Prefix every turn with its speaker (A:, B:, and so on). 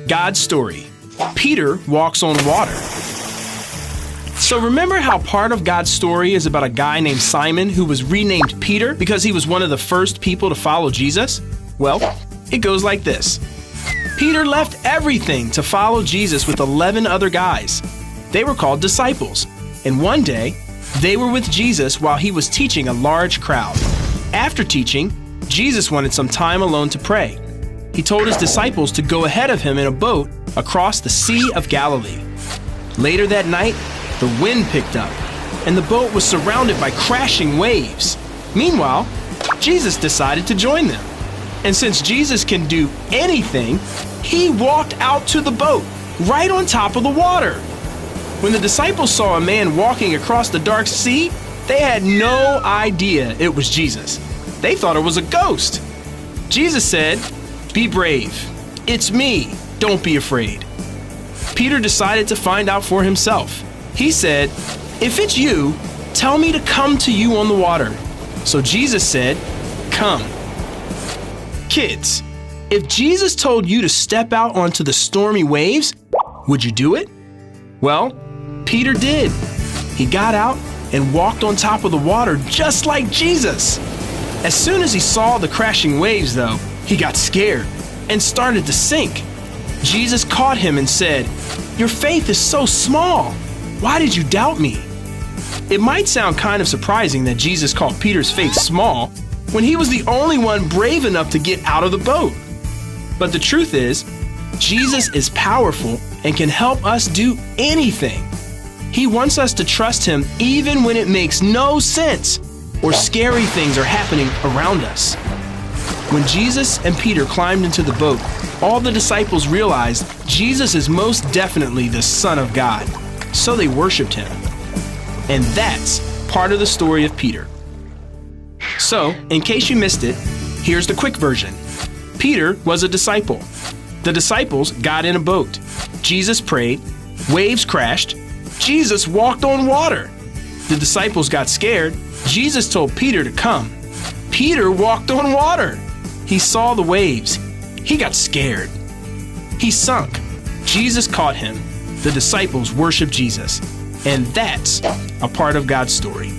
A: God's story. Peter walks on water. So remember how part of God's story is about a guy named Simon who was renamed Peter because he was one of the first people to follow Jesus? Well, it goes like this. Peter left everything to follow Jesus with 11 other guys. They were called disciples. And one day, they were with Jesus while he was teaching a large crowd. After teaching, Jesus wanted some time alone to pray. He told his disciples to go ahead of him in a boat across the Sea of Galilee. Later that night, the wind picked up, and the boat was surrounded by crashing waves. Meanwhile, Jesus decided to join them. And since Jesus can do anything, he walked out to the boat, right on top of the water. When the disciples saw a man walking across the dark sea, they had no idea it was Jesus. They thought it was a ghost. Jesus said, "Be brave. It's me. Don't be afraid." Peter decided to find out for himself. He said, "If it's you, tell me to come to you on the water." So Jesus said, "Come." Kids, if Jesus told you to step out onto the stormy waves, would you do it? Well, Peter did. He got out and walked on top of the water just like Jesus. As soon as he saw the crashing waves, though, he got scared and started to sink. Jesus caught him and said, "Your faith is so small. Why did you doubt me?" It might sound kind of surprising that Jesus called Peter's faith small when he was the only one brave enough to get out of the boat. But the truth is, Jesus is powerful and can help us do anything. He wants us to trust him even when it makes no sense or scary things are happening around us. When Jesus and Peter climbed into the boat, all the disciples realized Jesus is most definitely the Son of God. So they worshiped him. And that's part of the story of Peter. So, in case you missed it, here's the quick version. Peter was a disciple. The disciples got in a boat. Jesus prayed. Waves crashed. Jesus walked on water. The disciples got scared. Jesus told Peter to come. Peter walked on water. He saw the waves. He got scared. He sunk. Jesus caught him. The disciples worshiped Jesus. And that's a part of God's story.